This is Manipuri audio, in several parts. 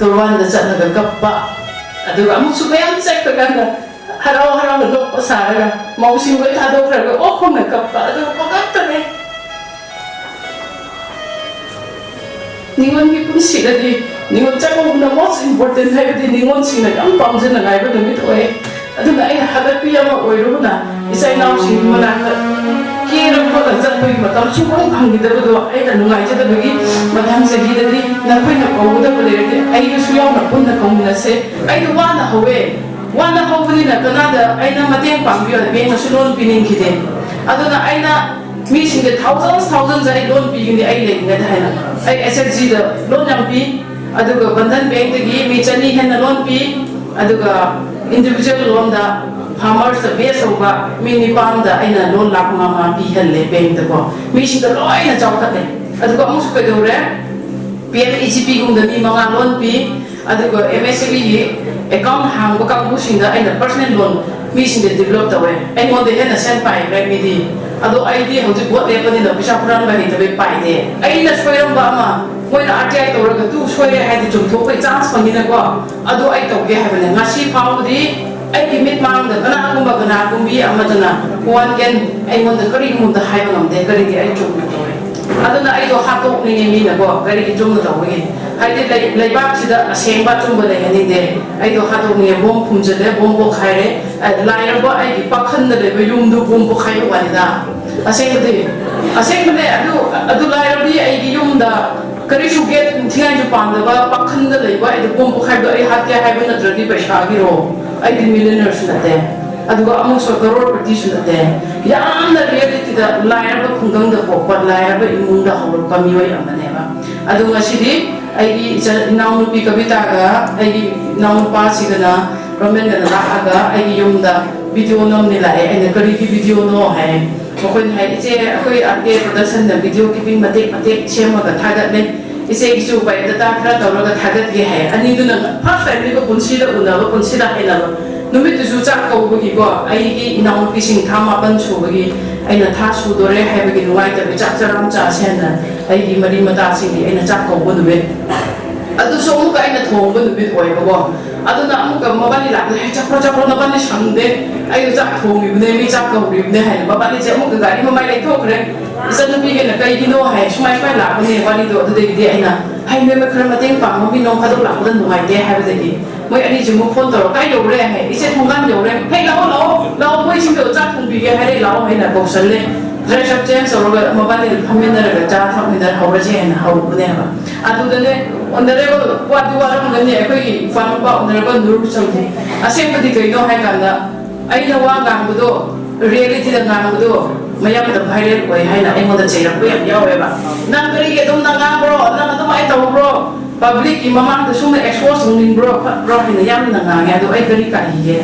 Turwanda chanaga kappa aduga amuksu mayam chakkaga harau harau nokpa saraga mausim gai thadokraga okhona kappa aduga pagattane ningon gi punsidadi ningon chakobuna most important haibadi ningon sina yam pamjana ngaiba numit oe aduga aina hadapi ama oiruna isai naw sing manaka kira ko la jatpagi matam chubong phangidabado aina nungaijadabagi mathang sahidadi nakoina kowuda balerati aiga suyauna punna kaumina se aidu wana hobani na kanada aina mateng pangbiyo benga sulon pinin kide aduna aina mi singde thousands ai loan pigini ai lenga daina ai SFG da loan yang pi aduga bandhan bank dagi mi chani henna loan pi aduga individual loan da farmers da base over mini farm da aina loan lak mama pi halle bank da ko mi singda loina chawkate aduga amusu pe dore PMEGP gum da mi manga loan pi aduga MSME account hang ba kang businga aina personal loan mi singda develop da we ai mon de henna sen pai right mi di ado ID hojik bot le pani da pisa puran ba ni da be pai de ai na soiram ba ma moina RTI tawraga tu soire haidi chumtho pai chance pangina ko ado ai tawge habane ngasi phawdi ai ki mit mang da kana kumbi amatana one can ai mon da kari mun da haiba ngamde kari ki ai chumna toy aduna ai do hatok ni mi na ko kari ki chumna tawge haidi laibak sida asengba chumba le ni de ai do hatok ni bom phumje de bom bo khaire laira ba ai ki pakhan da le yum du bom bo khai wa ni da asengde adu laira bi ai ki yum da kari suget thingai ju pang da ba pakhan da le ba ai bom bo khai do ai hat ya hai ba na tradi paisa gi ro ai di millionaires na de aduga among so crore pati su de yam na reality da laira ba khungdang da ko pa laira ba imung da hawr pa mi wai amane ba aduga sidi ai naunu pi Kavita ga ai naunu pa sigana Romendrajit ga ai yum da video nom ni lai ai na kari ki video no hai ko hai je akoi ake production da video keeping mate chema ga thagat le ise ki chu pai da ta khra tawra ga thagat ge hai ani du na first time ni ko punsi da una ba punsi da hai na numit tu cha ko bu gi go ai gi naunu pi sing thama ban chu gi ai na tha su do re hai ba gi nuai ta bi cha charam cha sen na ai gi mari mata sing gi ai na cha ko bu nu be adu so mu ka ai na thong bu nu be oi ba go adu na mu ka ma ba ni la hai cha pro na ba ni sang de ai cha thong gi ne mi cha ko ri ne hai ba ba ni je mu ka gari ma mai lai thok re isa nu bi ge na kai gi no hai smai pai la ba ne wa ni do adu de gi ai na hai me ma khra ma teng pa ma bi no kha do la ba nu hai de hai ba de gi moi ani ju mu phone to kai yo re hai ise thong gan yo re hei lao moi sing do cha thong bi ge hai lao hai na ko san le dress up change or ma ba ni phamin na ga cha thong ni da ho ra je na ho bu ne ba adu de ne honorable what you are on the koi fan ba honorable nur chawthi asem padi kai no hai kan da ai na wa gang bu do reality da gang bu do mayam da viral oi hai na ai mo da cheira ko yam yawe ba nang kari ge dum na ga bro nang da mai taw bro public ki mamang da sum expose ning bro hin yam na ga ya do ai kari ka hi ge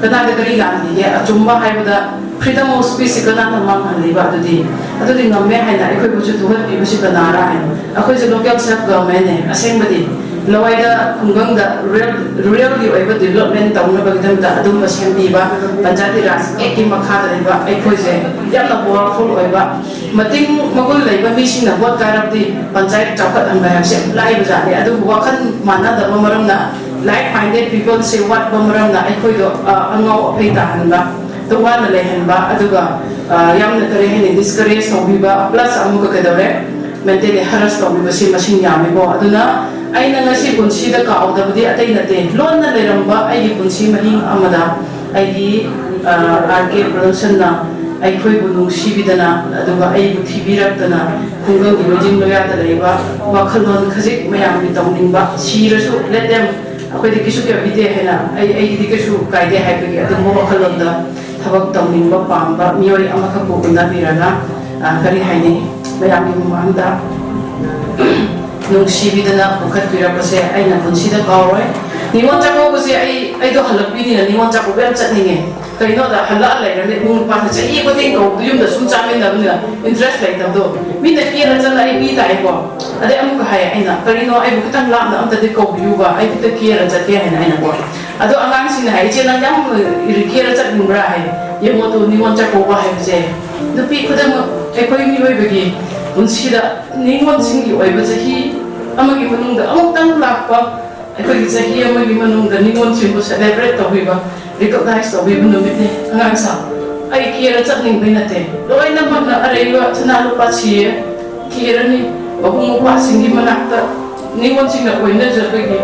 kada da kari ga ni ge achumba hai ba da freedom of speech kana ta mang han li ba adu di ngam me hai na ai koi bu chu tu hat bi si kana ra hai akoi je local self government ne aseng badi lawai da khunggang da real di oi ba development ta una ba gidam da adu ma sem bi ba panchayati raj ek ki makha da ba ai koi je yam na powerful oi ba mating magul lai ba mi sing na bot karap di panchayat chawkat ang ba se lai ba ja ne adu wakhan mana da maram na like minded people say what maram na ai koi do angau apai ta han ba to one le han ba aduga yam na kare hen discourage to bi ba plus amu ka kadore mentally harass to bi si machine yam bo aduna ai na ngasi punsi da ka awda budi atai na te lon na le ramba ai gi punsi mahing amada ai gi RK production na ai khoi bu nu si bidana aduga ai bu thibirak dana khunggang gi lojing loya da leiba wa khalon khajik mayam bi tawning ba si rasu let them akhoi de kisu ke bide hena ai di kisu kai de hai bi adu mo khalon da thabak tawning ba pam ba mioi ama ka ko na birana kari haini mayam gi mang da nung si bidana bukhat pira pa se ai na punsi da kawai niwon chako ko se ai do halak bi ni na niwon chako bel chat ni nge kai no da hala lai ra le bung pa se i ko ting ko du yum da sum cha men da ni interest lai da do mi da ki ran chan ai bi tai ko ade amu ka hai ai na kari no ai bu tan la na am da de ko yu ba ai ta ki ran chat ke hai na ai na ko ado angang sin hai che nang jam ri ki ran chat mun ra hai ye mo to niwon chako ba hai se du pi ko da mo ai ko mi oi ba gi punsi da niwon sing gi oi ba cha hi amagi manung da amuk tang lak pa ꯑꯩꯈꯣꯏꯒꯤ ꯆꯍꯤ ꯑꯃꯒꯤ ꯃꯅꯨꯡꯗ ꯅꯤꯉꯣꯜꯁꯤꯡꯕꯨ ꯁꯦꯂꯦꯕ꯭ꯔꯦꯠ ꯇꯧꯕꯤꯕ ꯔꯤꯀꯣꯒꯅꯥꯏꯖ ꯇꯧꯕꯤꯕ ꯅꯨꯃꯤꯠꯅꯤ ꯑꯉꯥꯡꯁꯥ ꯑꯩ ꯀꯦꯔ ꯆꯠꯅꯤꯡꯕꯩ ꯅꯠꯇꯦ ꯂꯣꯏꯅꯃꯛꯅ ꯑꯔꯩꯕ ꯁꯅꯥ ꯂꯨꯄꯥ ꯁꯤꯌꯦ ꯀꯦꯔꯅꯤ ꯃꯕꯨꯡ ꯃꯧꯄ꯭ꯋꯥꯁꯤꯡꯒꯤ ꯃꯅꯥꯛꯇ ꯅꯤꯉꯣꯜꯁꯤꯡꯅ ꯑꯣꯏꯅꯖꯕꯒꯤ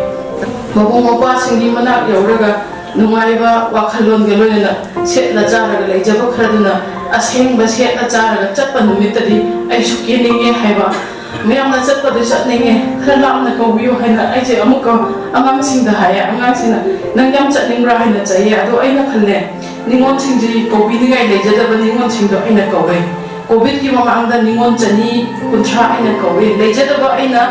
ꯃꯕꯨꯡ ꯃꯧꯄ꯭ꯋꯥꯁꯤꯡꯒꯤ ꯃꯅꯥꯛ ꯌꯧꯔꯒ ꯅꯨꯡꯉꯥꯏꯕ ꯋꯥꯈꯜꯂꯣꯟꯒ ꯂꯣꯏꯅꯅ ꯁꯦꯠꯂ ꯆꯥꯔꯒ ꯂꯩꯖꯕ ꯈꯔꯗꯨꯅ ꯑꯁꯦꯡꯕ ꯁꯦꯠꯂ ꯆꯥꯔꯒ ꯆꯠꯄ ꯅꯨꯃꯤꯠꯇꯗꯤ ꯑꯩꯁꯨ ꯀꯦꯅꯤꯡꯉꯦ ꯍꯥꯏꯕ ꯃꯌꯥꯝꯅ ꯆꯠꯄꯗ ꯆꯠꯅꯤꯡꯉꯦ ꯈꯔ ꯂꯥꯞꯅ ꯀꯧꯕꯤꯌꯨ ꯍꯥꯏꯅ ꯑꯩꯁꯦ ꯑꯃꯨꯛꯀ ꯑꯉꯥꯡꯁꯤꯡꯗ ꯍꯥꯏꯌꯦ ꯑꯉꯥꯡꯁꯤꯡꯅ ꯅꯪ ꯌꯥꯝ ꯆꯠꯅꯤꯡꯕ꯭ꯔꯥ ꯍꯥꯏꯅ ꯆꯩꯌꯦ ꯑꯗꯣ ꯑꯩꯅ ꯈꯜꯂꯦ ꯅꯤꯉꯣꯜꯁꯤꯡꯁꯤ ꯀꯧꯕꯤꯅꯤꯡꯉꯥꯏ ꯂꯩꯖꯗꯕ ꯅꯤꯉꯣꯜꯁꯤꯡꯗꯣ ꯑꯩꯅ ꯀꯧꯋꯦ ꯀꯣꯚꯤꯗꯀꯤ ꯃꯃꯥꯡꯗ ꯅꯤꯉꯣꯜ 250 ꯑꯩꯅ ꯀꯧꯋꯦ ꯂꯩꯖꯗꯕ ꯑꯩꯅ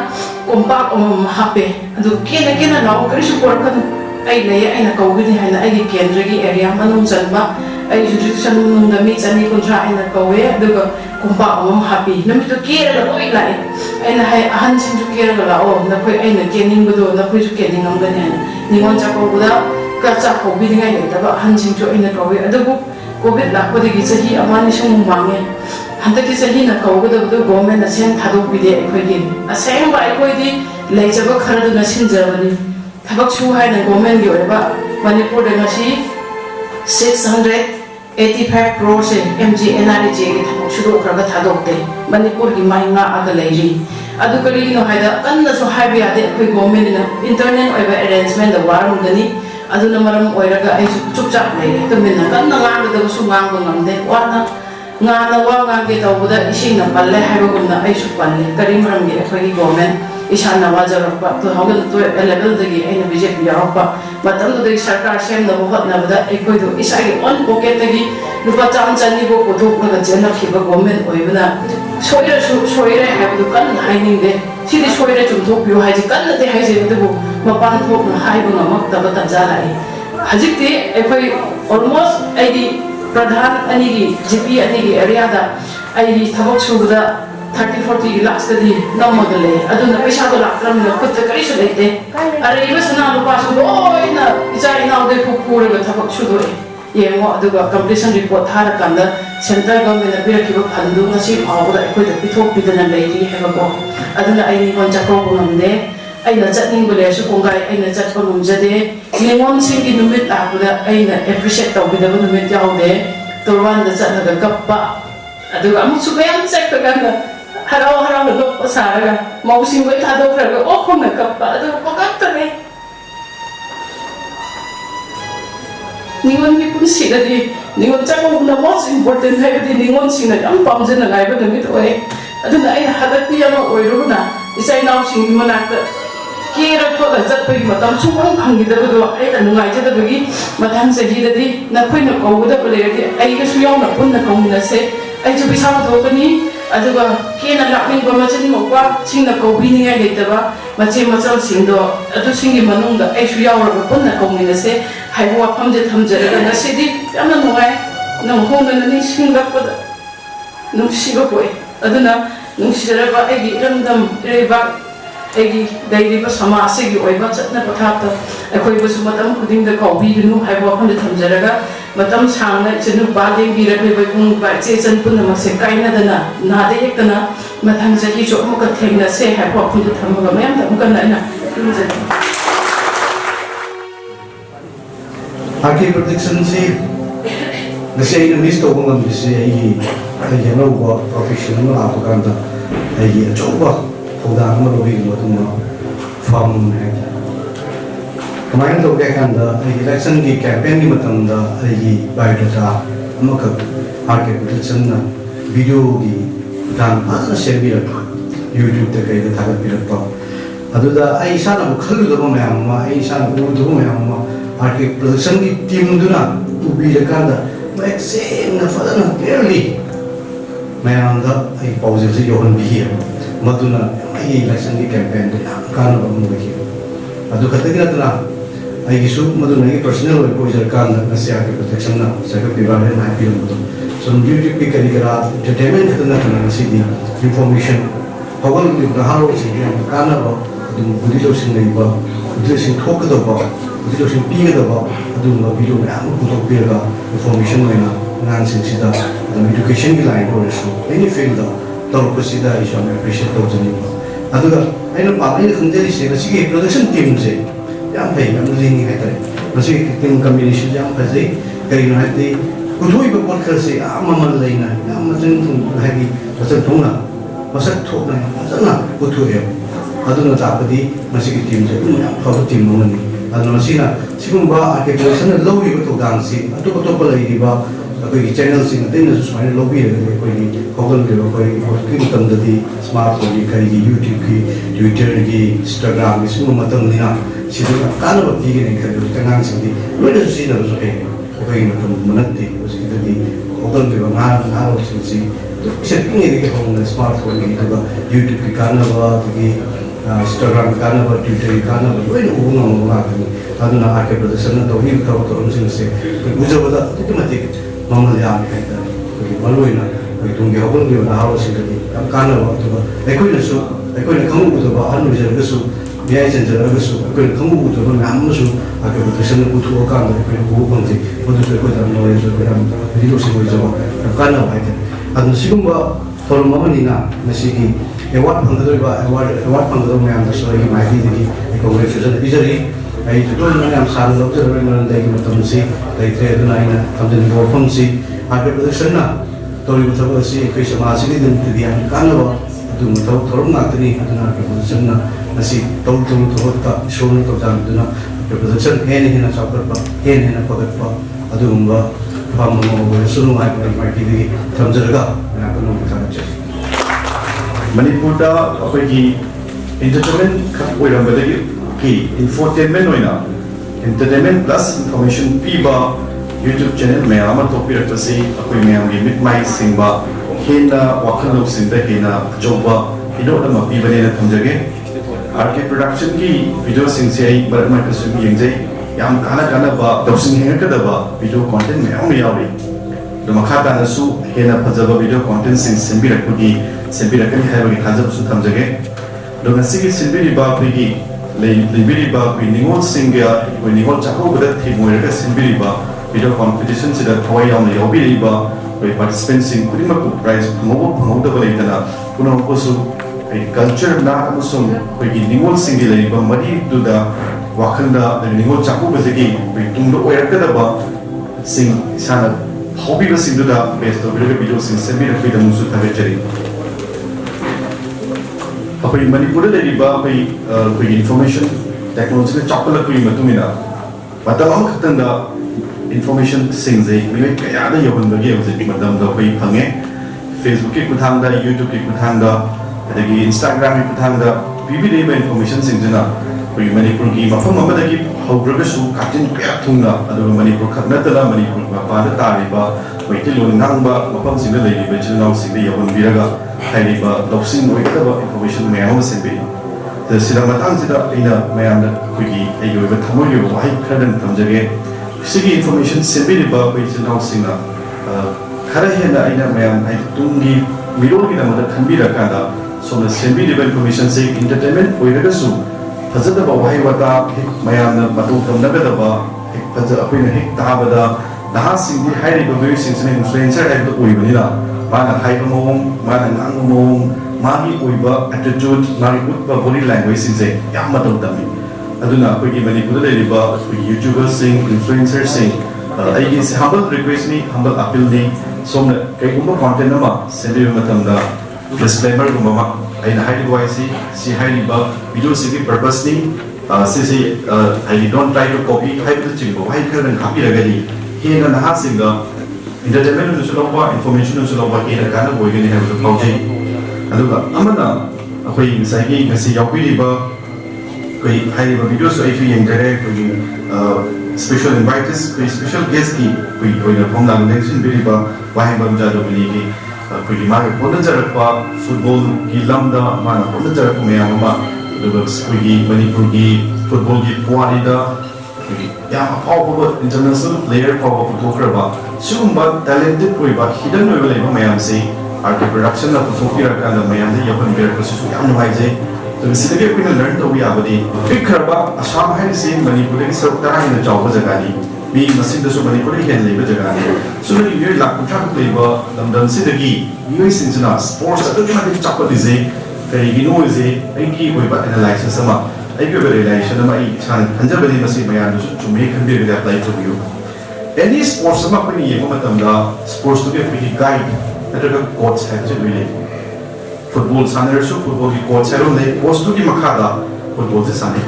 ꯀꯣꯝꯄꯥꯛ ꯑꯃꯃꯝ ꯍꯥꯞꯄꯦ ꯑꯗꯨ ꯀꯦꯅ ꯀꯦꯅ ꯂꯥꯛꯑꯣ ꯀꯔꯤꯁꯨ ꯄꯣꯔꯛꯀꯅꯨ ꯑꯩ ꯂꯩꯌꯦ ꯑꯩꯅ ꯀꯧꯒꯅꯤ ꯍꯥꯏꯅ ꯑꯩꯒꯤ ꯀꯦꯟꯗ꯭ꯔꯒꯤ ꯑꯦꯔꯤꯌꯥ ꯃꯅꯨꯡ ꯆꯟꯕ ꯑꯩ ꯖꯨꯔꯤꯁꯟ ꯃꯅꯨꯡꯗ ꯃꯤ 250 ꯑꯩꯅ ꯀꯧꯋꯦ ꯑꯗꯨꯒ ꯀꯣꯝꯄꯥꯛ ꯑꯃꯃꯝ ꯍꯥꯞꯄꯤ ꯅꯨꯃꯤꯠꯇꯨ ꯀꯦꯔꯒ ꯂꯣꯏ ꯂꯥꯛꯑꯦ ꯑꯩꯅ ꯍꯥꯏ ꯑꯍꯟꯁꯤꯡꯁꯨ ꯀꯦꯔꯒ ꯂꯥꯛꯑꯣ ꯅꯈꯣꯏ ꯑꯩꯅ ꯀꯦꯅꯤꯡꯕꯗꯣ ꯅꯈꯣꯏꯁꯨ ꯀꯦꯅꯤꯡꯉꯝꯒꯅꯤ ꯍꯥꯏꯅ ꯅꯤꯉꯣꯜ ꯆꯥꯛꯀꯧꯕꯗ ꯆꯥꯛ ꯀꯧꯕꯤꯅꯤꯡꯉꯥꯏ ꯂꯩꯇꯕ ꯑꯍꯟꯁꯤꯡꯁꯨ ꯑꯩꯅ ꯀꯧꯋꯦ ꯑꯗꯨꯕꯨ ꯀꯣꯚꯤꯗ ꯂꯥꯛꯄꯗꯒꯤ ꯆꯍꯤ 1-2 ꯃꯥꯡꯉꯦ ꯍꯟꯗꯛꯀꯤ ꯆꯍꯤꯅ ꯀꯧꯒꯗꯕꯗꯨ ꯒꯣꯔꯃꯦꯟꯅ ꯁꯦꯟ ꯊꯥꯗꯣꯛꯄꯤꯗꯦ ꯑꯩꯈꯣꯏꯒꯤ ꯑꯁꯦꯡꯕ ꯑꯩꯈꯣꯏꯗꯤ ꯂꯩꯖꯕ ꯈꯔꯗꯨꯅ ꯁꯤꯟꯖꯕꯅꯤ ꯊꯕꯛ ꯁꯨ ꯍꯥꯏꯅ ꯒꯣꯔꯃꯦꯟꯒꯤ ꯑꯣꯏꯕ ꯃꯅꯤꯄꯨꯔꯗ ꯉꯁꯤ 685 crore MGNREGꯒꯤ ꯊꯕꯛ ꯁꯨꯗꯣꯛꯈ꯭ꯔꯒ ꯊꯥꯗꯣꯛꯇꯦ ꯃꯅꯤꯄꯨꯔꯒꯤ ꯃꯥꯏ ꯉꯥꯛꯑꯒ ꯂꯩꯔꯤ ꯑꯗꯨ ꯀꯔꯤꯒꯤꯅꯣ ꯍꯥꯏꯗ ꯀꯟꯅꯁꯨ ꯍꯥꯏꯕ ꯌꯥꯗꯦ ꯑꯩꯈꯣꯏ ꯒꯣꯔꯃꯦꯟꯅ ꯏꯟꯇꯔꯅꯦꯜ ꯑꯣꯏꯕ ꯑꯦꯔꯦꯟꯖꯃꯦꯟꯗ ꯋꯥꯔꯝꯒꯅꯤ ꯑꯗꯨꯅ ꯃꯔꯝ ꯑꯣꯏꯔꯒ ꯑꯩꯁꯨ ꯆꯨꯞꯆꯥꯞ ꯂꯩꯔꯦ ꯇꯨꯃꯤꯟꯅ ꯀꯟꯅ ꯉꯥꯡꯒꯗꯕꯁꯨ ꯉꯥꯡꯕ ꯉꯝꯗꯦ ꯋꯥꯅ ꯉꯥꯅ ꯋꯥ ꯉꯥꯡꯒꯦ ꯇꯧꯕꯗ ꯏꯁꯤꯡꯅ ꯄꯜꯂꯦ ꯍꯥꯏꯕꯒꯨꯝꯅ ꯑꯩꯁꯨ ꯄꯜꯂꯦ ꯀꯔꯤ ꯃꯔꯝꯒꯤ ꯑꯩꯈꯣꯏꯒꯤ ꯒꯣꯔꯃꯦꯟ ꯏꯁꯥꯅ ꯋꯥꯖꯔꯛꯄ 2011 ꯑꯩꯅ BJP ꯌꯥꯎꯔꯛꯄ ꯃꯇꯝꯗꯨꯗꯒꯤ ꯁꯔꯀꯥꯔ ꯁꯦꯝꯅꯕ ꯍꯣꯠꯅꯕꯗ ꯑꯩꯈꯣꯏꯗꯣ ꯏꯁꯥꯒꯤ ꯑꯣꯟ ꯄꯣꯀꯦꯠꯇꯒꯤ ꯂꯨꯄꯥ 100-200 ꯄꯨꯊꯣꯛꯂꯒ ꯆꯦꯟꯅꯈꯤꯕ ꯒꯣꯔꯃꯦꯟ ꯑꯣꯏꯕꯅ ꯁꯣꯏꯔꯁꯨ ꯁꯣꯏꯔꯦ ꯍꯥꯏꯕꯗꯨ ꯀꯟꯅ ꯍꯥꯏꯅꯤꯡꯗꯦ ꯁꯤꯗꯤ ꯁꯣꯏꯔꯦ ꯆꯨꯝꯊꯣꯛꯄꯤꯌꯨ ꯍꯥꯏꯁꯤ ꯀꯟꯅꯗꯤ ꯍꯥꯏꯖꯩ ꯑꯗꯨꯕꯨ ꯃꯄꯥꯟ ꯊꯣꯛꯅ ꯍꯥꯏꯕ ꯉꯝꯃꯛꯇꯕ ꯇꯥꯟꯖꯥ ꯂꯥꯛꯏ ꯍꯧꯖꯤꯛꯇꯤ ꯑꯩꯈꯣꯏ ꯑꯣꯜꯃꯣꯁט ꯑꯩꯒꯤ ꯄ꯭ꯔꯙꯥꯟ ꯑꯅꯤꯒꯤ GP ꯑꯅꯤꯒꯤ ꯑꯦꯔꯤꯌꯥꯗ ꯑꯩꯒꯤ ꯊꯕꯛ ꯁꯨꯕꯗ 30-40 ꯂꯥꯛꯁꯇꯗꯤ ꯅꯝꯃꯒ ꯂꯩ ꯑꯗꯨꯅ ꯄꯩꯁꯥꯗꯣ ꯂꯥꯛꯇ꯭ꯔꯕꯅꯤꯅ ꯈꯨꯠꯇ ꯀꯔꯤꯁꯨ ꯂꯩꯇꯦ ꯑꯔꯩꯕ ꯁꯅꯥ ꯂꯨꯄꯥꯁꯨ ꯂꯣꯏꯅ ꯏꯆꯥ ꯏꯅꯥꯎꯗꯩ ꯄꯨꯔꯒ ꯊꯕꯛ ꯁꯨꯗꯣꯛꯑꯦ ꯌꯦꯡꯉꯣ ꯑꯗꯨꯒ ꯀꯝꯄꯤꯇꯤꯁꯟ ꯔꯤꯄꯣꯔꯠ ꯊꯥꯔꯀꯥꯟꯗ ꯁꯦꯟꯇꯔ ꯒꯚꯔꯟꯃꯦꯟꯠꯅ ꯄꯤꯔꯛꯈꯤꯕ ꯐꯟꯗꯨ ꯉꯁꯤ ꯐꯥꯎꯕꯗ ꯑꯩꯈꯣꯏꯗ ꯄꯤꯊꯣꯛꯄꯤꯗꯅ ꯂꯩꯔꯤ ꯍꯥꯏꯕꯀꯣ ꯑꯗꯨꯅ ꯑꯩ ꯅꯤꯉꯣꯜ ꯆꯥꯛꯀꯧꯕ ꯉꯝꯗꯦ ꯑꯩꯅ ꯆꯠꯅꯤꯡꯕ ꯂꯩꯔꯁꯨ ꯀꯣꯡꯒꯥꯏ ꯑꯩꯅ ꯆꯠꯄ ꯉꯝꯖꯗꯦ ꯅꯤꯉꯣꯜꯁꯤꯡꯒꯤ ꯅꯨꯃꯤꯠ ꯂꯥꯛꯄꯗ ꯑꯩꯅ ꯑꯦꯄ꯭ꯔꯤꯁꯤꯌꯦꯠ ꯇꯧꯕꯤꯗꯕ ꯅꯨꯃꯤꯠ ꯌꯥꯎꯗꯦ ꯇꯣꯔꯕꯥꯟꯗ ꯆꯠꯂꯒ ꯀꯞꯄ ꯑꯗꯨꯒ ꯑꯃꯨꯛꯁꯨ ꯃꯌꯥꯝ ꯆꯠꯈ꯭ꯔꯀꯥꯟꯗ ꯍꯔꯥꯎ ꯍꯔꯥꯎꯅ ꯅꯣꯛꯄ ꯁꯥꯔꯒ ꯃꯧꯁꯤꯡ ꯂꯣꯏ ꯊꯥꯗꯣꯛꯈ꯭ꯔꯒ ꯑꯣꯛꯈꯣꯡꯅ ꯀꯞꯄ ꯑꯗꯨꯒ ꯄꯪꯀꯞꯇꯅꯦ ꯅꯤꯉꯣꯜꯒꯤ ꯄꯨꯟꯁꯤꯗꯗꯤ ꯅꯤꯉꯣꯜ ꯆꯥꯛꯀꯧꯕꯅ ꯃꯣꯁ ꯏꯝꯄꯣꯔꯇꯦꯟ ꯍꯥꯏꯕꯗꯤ ꯅꯤꯉꯣꯜꯁꯤꯡꯅ ꯌꯥꯝ ꯄꯥꯝꯖꯅ ꯉꯥꯏꯕ ꯅꯨꯃꯤꯠ ꯑꯣꯏ ꯑꯗꯨꯅ ꯑꯩꯅ ꯍꯟꯗꯛꯄꯤ ꯑꯃ ꯑꯣꯏꯔꯨꯕꯅ ꯏꯆꯥ ꯏꯅꯥꯎꯁꯤꯡꯒꯤ ꯃꯅꯥꯛꯇ ꯀꯦꯔ ꯈꯣꯠꯂ ꯆꯠꯄꯒꯤ ꯃꯇꯝ ꯁꯨꯡꯐꯪ ꯐꯪꯈꯤꯗꯕꯗꯣ ꯑꯩꯅ ꯅꯨꯡꯉꯥꯏꯖꯗꯕꯒꯤ ꯃꯊꯪ ꯆꯍꯤꯗꯗꯤ ꯅꯈꯣꯏꯅ ꯀꯧꯒꯗꯕ ꯂꯩꯔꯗꯤ ꯑꯩꯒꯁꯨ ꯌꯥꯎꯅ ꯄꯨꯟꯅ ꯀꯧꯃꯤꯟꯅꯁꯦ ꯑꯩꯁꯨ ꯄꯩꯁꯥ ꯄꯨꯊꯣꯛꯀꯅꯤ ꯑꯗꯨꯒ ꯀꯦꯅ ꯂꯥꯛꯅꯤꯡꯕ ꯃꯆꯤꯟ ꯃꯧꯄ꯭ꯋꯥꯁꯤꯡꯅ ꯀꯧꯕꯤꯅꯤꯡꯉꯥꯏ ꯂꯩꯇꯕ ꯃꯆꯦ ꯃꯆꯜꯁꯤꯡꯗꯣ ꯑꯗꯨꯁꯤꯡꯒꯤ ꯃꯅꯨꯡꯗ ꯑꯩꯁꯨ ꯌꯥꯎꯔꯒ ꯄꯨꯟꯅ ꯀꯧꯃꯤꯟꯅꯁꯦ ꯍꯥꯏꯕ ꯋꯥꯐꯝꯁꯦ ꯊꯝꯖꯔꯒ ꯉꯁꯤꯗꯤ ꯌꯥꯝꯅ ꯅꯨꯡꯉꯥꯏ ꯅꯧꯍꯧꯅꯅ ꯅꯤꯡꯁꯤꯡꯂꯛꯄꯗ ꯅꯨꯡꯁꯤꯕ ꯄꯣꯛꯏ ꯑꯗꯨꯅ ꯅꯨꯡꯁꯤꯖꯔꯕ ꯑꯩꯒꯤ ꯏꯔꯝꯗꯝ ꯏꯔꯩꯕꯥꯛ ꯑꯩꯒꯤ ꯂꯩꯔꯤꯕ ꯁꯃꯥꯖꯁꯤꯒꯤ ꯑꯣꯏꯕ ꯆꯠꯅ ꯄꯊꯥꯞꯇ ꯑꯩꯈꯣꯏꯕꯨꯁꯨ ꯃꯇꯝ ꯈꯨꯗꯤꯡꯗ ꯀꯧꯕꯤꯒꯅꯨ ꯍꯥꯏꯕ ꯋꯥꯐꯝꯗ ꯊꯝꯖꯔꯒ ꯃꯇꯝ ꯁꯥꯡꯅ ꯏꯆꯟꯅꯨꯄꯥ ꯂꯦꯡꯕꯤꯔꯛꯂꯤꯕ ꯏꯕꯨꯡ ꯏꯄ꯭ꯋꯥ ꯏꯆꯦ ꯏꯆꯟ ꯄꯨꯝꯅꯃꯛꯁꯦ ꯀꯥꯏꯅꯗꯅ ꯅꯥꯗ ꯌꯦꯛꯇꯅ ꯃꯊꯪ ꯆꯍꯤꯁꯨ ꯑꯃꯨꯛꯀ ꯊꯦꯡꯅꯁꯦ ꯍꯥꯏꯕ ꯋꯥꯐꯝꯗ ꯊꯝꯃꯒ ꯃꯌꯥꯝꯗ ꯑꯃꯨꯛꯀ ꯑꯩꯅ ꯈꯨꯔꯨꯝꯖꯔꯤ Archi protection si nasi ay miss to kung ang bisi ay ano ba professional ako kanta ay joba Paodamkhol malubi mo itong farm kamayan to kaya kanda ay election di campaign di matanda ay biodata amakag Archi protection na video di dan asa share birak YouTube te kaya tagat birak pa aduda ay sana bukhalu do mayamma ay sana udu mayamma Archi protection di team duna ubi kanda maxim na fadana clearly mayamda ay pause si yohan bihir maduna ay election di campaign di kana ba mo bihir adu khatagina tuna ay gisu maduna ay personal way pause kanda na si Archi protection na sa kapibale na film mo so YouTube pi kaligara entertainment katuna tuna si di information pawal di naharo si kana ba adu budilo sin nei ba budilo sin thokdo ba budilo sin piga ba adu ma video na am ko pira information na nan sin sida education ki line ko so any field da tor ko sida is on appreciate to jani adu ga aina pa ai khunjeli se si production team se yam phei yam ling hai tare masi team combination yam phai kai no hai udhoi ba pot khar se amamal leina yam majeng thung hai gi masak thung na masak thok na sana udhu e aduna tapadi masi team je yam phau team no ni aduna sina sigumba articulation na lowi ba to dang si atu to pa lai ba koi channel sing den na su mai lobby le koi google le koi ki tam da di smartphone ki kai youtube ki twitter ki instagram ki su ma tam ni na si da ka na ba ti ki ne ka do ta ngang si di lo da su si da su ke koi ma tam manat ti si da di google le ba na ro si se ni de ke hong na smartphone ki da youtube ki ka na ba ki instagram ka na ba twitter ka na ba lo ni u na ma ka ni aduna ake production na to hi ka to sing se ku ja ba da ti ma ti normal ya kai da maloi na koi tung ge hobon ge na hawo sin de am kana ba to ai koi na su ai koi na kamu to ba anu je ga su biai chen je ga su koi na kamu to ba nam su a ke to sen ku thu ka na koi ku bang ji ko to koi da no ye so ko am ri lo sin ko je ba kana ba ai adu sigum ba for ma ni na na si ki award phang da ba award phang da me am da so ki mai di di ko ge fusion bijari ai to na am san lo je ba na dai ki matam si dai tre na ina tam den go phang si a ke production na to ri thab si kai sama si ni den ti an kan lo du mo to thorom na tani na ke production na asi to ta show na to jam du na ke production he ni na sa par pa he ni na pa pa adu umba pa mo mo sunu mai mai ki di tham jar ga na ko no ta che Manipur da akhoi entertainment khat oiram badagi ki infotainment oina entertainment plus information piba YouTube channel में आमर तो फिर कसी अकोई में आमरी मिट माइक सिंबा हेना वाखन लोग सिंबा हेना जोबा इधर उधर मपी बने न थमजगे आर्के प्रोडक्शन की वीडियो सिंसे आई बरत में कसुम यंजे याम काना बा दौसिंग हेंगा कदबा वीडियो कंटेंट में आम यावरी तो मखाता नसु हेना फजबा वीडियो कंटेंट सिंग सिंबी रखुगी सिंबी रखनी है बगी खाजब सु थमजगे तो नसी की सिंबी रिबा फिगी लिबी रिबा कोई निगोल सिंगा कोई निगोल चाको बदत थी मोइरका सिंबी Riba video competition sida thoi yaw na yobi riba koi participants in kudima ku prize promote da bale dana puno ko su ai culture na amusum koi gi ningol singi riba mari du da wakhanda ningol chaku bazegi koi tungdo oyakka da ba sing sana hobby ba sing du da based on video sing semi da koi da musu ta vechari apai manipur da riba koi information technology na chapala koi matumina matam khatanda information singze mi kaya da yobon bagi obje madam da koi phange facebook ki kuthang da youtube ki kuthang da adagi instagram ki kuthang da bibide ba information singjana koi manipur ki mafam amada ki hawraga su katin kya thungna adu manipur khatna tala manipur ba pa da tariba koi ti lon nang ba mafam singda lei ba chilnaw singde yobon biraga hairi ba doxing oi ta ba information me am sembe the sida matang sida ina mayam da koi ki ayo ba thamoigi ba hai khadan tamjage sigi information sebiri ba bai jinau singa khara hena aina mayam ai tungi mirogi na mada thambira kada so na sebiri ba information se entertainment oiraga su fazada ba wai wata mayam na matu tamna da ba faza apoina hek ta bada daha singi hairi ba bai sing influencer ai to oi bani la mana hai ba mong mana ngang mong magi oiba attitude mari utba body language sing se yam matu tammi aduna koi manipur da riba youtubers sing influencers sing ai is humble request ni humble appeal ni somna kai gumba content ma sende matam da disclaimer gumba ma ai na hide wise si hide ba video si purpose ni si I don't try to copy hide the ching ko hide kan copy lagadi he na ha sing da entertainment nu suloba information nu suloba ke na kana boy ni ha ko paujai aduga amana akoi sai ki ngasi yawi riba koi hai ba video so if you engage koi special invitees koi special guest ki koi na phom dang nation biri ba wahi bam ja do bili ki koi ma ko pon jar pa football ki lamda ma na pon jar ko me ama do koi manipur ki football ki puari da koi ya powerful international player powerful photographer ba sum ba talented koi ba hidden no bele ma yam se art production na photographer ka na ma yam de yapan bear ko su yam no hai je तो इसलिए कोई ना लर्न तो भी आबदी एक खरबा असम है से मणिपुर की सब तरह इन चाव जगह भी मसिद सो मणिपुर की हेन लेबे जगह ने सो ने ये लाख कुछ लेबा लंदन से दगी यूए सिंजना स्पोर्ट्स अदर के माते चाप दिजे कई गिनो जे एंकी कोई बा एनालाइसिस समा ꯑꯩꯒꯤ ꯑꯣꯏꯕ ꯔꯤꯂꯦꯁꯟ ꯑꯃ ꯑꯩ ꯏꯁꯥꯅ ꯈꯟꯖꯕꯅꯤ ꯃꯁꯤ ꯃꯌꯥꯝꯅꯁꯨ ꯆꯨꯝꯃꯦ ꯈꯟꯕꯤꯔꯒꯗꯤ ꯑꯦꯄ꯭ꯂꯥꯏ ꯇꯧꯕꯤꯌꯨ ꯑꯦꯅꯤ ꯁ꯭ꯄꯣꯔꯠꯁ ꯑꯃ ꯑꯩꯈꯣꯏꯅ ꯌꯦꯡꯕ ꯃꯇꯝꯗ ꯁ꯭ꯄꯣꯔꯠꯁꯇꯨꯒꯤ ꯑꯩꯈꯣꯏꯒꯤ ꯒꯥꯏꯗ ꯅꯠꯇ꯭ꯔꯒ ꯀꯣꯆ ꯍꯥꯏꯕꯁꯤ ꯂꯣꯏ ꯂꯩ ꯐꯨꯠꯕꯣꯜ ꯁꯥꯟꯅꯔꯁꯨ ꯐꯨꯠꯕꯣꯜꯒꯤ ꯀꯣꯆ ꯍꯥꯏꯕ ꯑꯃ ꯂꯩ ꯀꯣꯆꯇꯨꯒꯤ ꯃꯈꯥꯗ ꯐꯨꯠꯕꯣꯜꯁꯦ ꯁꯥꯟꯅꯩ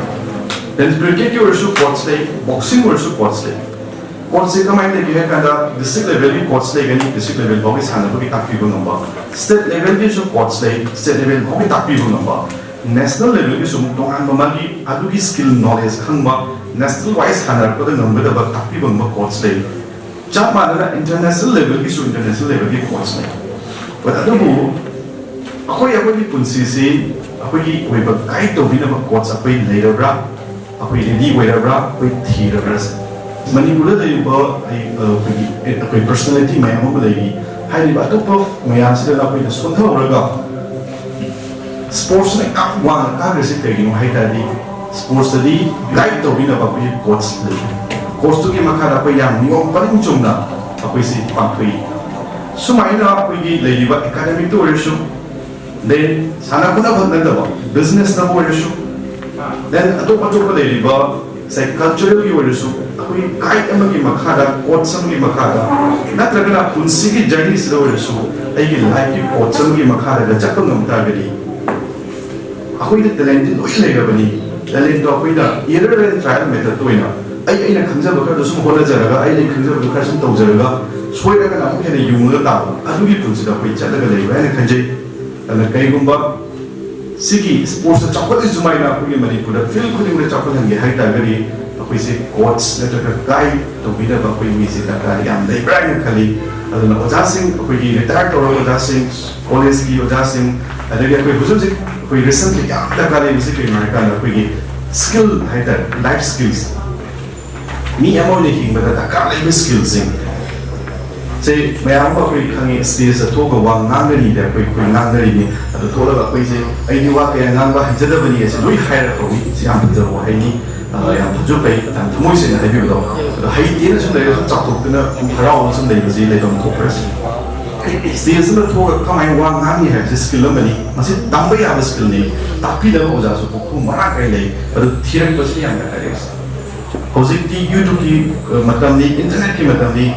ꯗꯦꯟ ꯀ꯭ꯔꯤꯀꯦꯠꯀꯤ ꯑꯣꯏꯔꯁꯨ ꯀꯣꯆ ꯂꯩ ꯕꯣꯛꯁꯤꯡ ꯑꯣꯏꯔꯁꯨ ꯀꯣꯆ ꯂꯩ ꯀꯣꯆꯁꯦ ꯀꯃꯥꯏꯅ ꯂꯩꯒꯦ ꯍꯥꯏ ꯀꯥꯟꯗ ꯗꯤꯁꯇ꯭ꯔꯤꯛ ꯂꯦꯚꯦꯜꯒꯤ ꯀꯣꯆ ꯂꯩꯒꯅꯤ ꯗꯤꯁꯇ꯭ꯔꯤꯛ ꯂꯦꯚꯦꯜ ꯐꯥꯎꯒꯤ ꯁꯥꯟꯅꯕꯒꯤ ꯇꯥꯛꯄꯤꯕ ꯉꯝꯕ ꯁ꯭ꯇꯦꯠ ꯂꯦꯚꯦꯜꯒꯤꯁꯨ ꯀꯣꯆ ꯂꯩ ꯁ꯭ꯇꯦꯠ ꯂꯦꯚꯦꯜ ꯐꯥꯎꯒꯤ ꯇꯥꯛꯄꯤꯕ ꯉꯝꯕ ꯅꯦꯁꯅꯦꯜ ꯂꯦꯚꯦꯜꯒꯤꯁꯨ ꯑꯃꯨꯛ ꯇꯣꯉꯥꯟꯕ ꯃꯥꯒꯤ ꯑꯗꯨꯒꯤ ꯁ꯭ꯀꯤꯜ ꯅꯣꯂꯦꯖ ꯈꯪꯕ ꯅꯦꯁꯅꯦꯜ ꯋꯥꯏꯁ ꯁꯥꯟꯅꯔꯛꯄꯗ ꯉꯝꯒꯗꯕ ꯇꯥꯛꯄꯤꯕ ꯉꯝꯕ ꯀꯣꯆ ꯂꯩ ꯆꯞ ꯃꯥꯟꯅꯅ ꯏꯟꯇꯔꯅꯦꯁꯅꯦꯜ ꯂꯦꯚꯦꯜꯒꯤꯁꯨ ꯏꯟꯇꯔꯅꯦꯁꯅꯦल लेवल की कोच नहीं बट अदुबु अखोई पुंसीसी अखोई ओइबा गाइड तौबिनबा कोच अखोई लेरब्रा अखोई रेडी ओइरब्रा अखोई थीरब्रा मणिपुर लेबा अखोई पर्सनालिटी मयाम अमा लेबी हाइरिबा अतोप मयाम सिदा अखोई सोंथौरगा स्पोर्ट्स ने काफ वांग काग्रेसिव करिनो हाइतादी स्पोर्ट्स दी गाइड तौबिनबा अखोई कोच ले कोच तुगी मखादा अखोई याम नियम परिम चुमना अखोई सि पाखोई सुमाइना अखोई लेबा एकेडमिक तो ओइरसु then sana kuna bhagna business na bo issue then atop leriba say cultural ki issue akoi guide amagi makhada coach amagi makhada natraga punsi ki journey sida issue ai ki life ki coach amagi makhada ga chakam namta gari akoi the talent loi lega bani talent to akoi da error and trial method to ina ai na khanja bakar dusum hola jaraga ai le khanja bakar sum tau jaraga soiraga na amke ne yunga ta adugi punsi da koi chalaga leiba ai khanje अगर कहीं गुम्बा सिकी स्पोर्ट्स चौकट जुमाइना अखोई मणिपुर फिल्म खुदिंग में चौकट हंगे हाई टागरी अखोई से कोच नत्रगा गाइड तो बिना अखोई मिसे दरकार याम लेब्रा इन खली अदुना ओजा सिंह अखोई रिटायर तौर ओजा सिंह कॉलेज की ओजा सिंह अदगी अखोई हुजुजी अखोई रिसेंटली याम दरकार है मिसे के मारका अखोई स्किल हाइटर लाइफ स्किल्स मी अमो ने हिंग में दरकार है स्किल्स सिंह से मैम अखोई खंगे स्टेज अथोगा वा नांगरी दे अखोई कोई नांगरी नि अदो थोलगा अखोई से आइनि वा के नांगबा हजदबनी एसे लोई हायर खौई से आम फजर वा हाइनि याम फजु पै ताम थमोइ से हाइबि दो हाइ तेन सुन ले चाथोकना हराव सुन ले बजि ले दम थोकरस स्टेज में थोगा कमाइ वा नांगि है से स्किल मनि मसे तंबा या स्किल नि तापि द ओजा सु को मरा kai ले अदो थिरक बसि याम का करे हौजिकति यूट्यूब की मतलब नि इंटरनेट की मतलब नि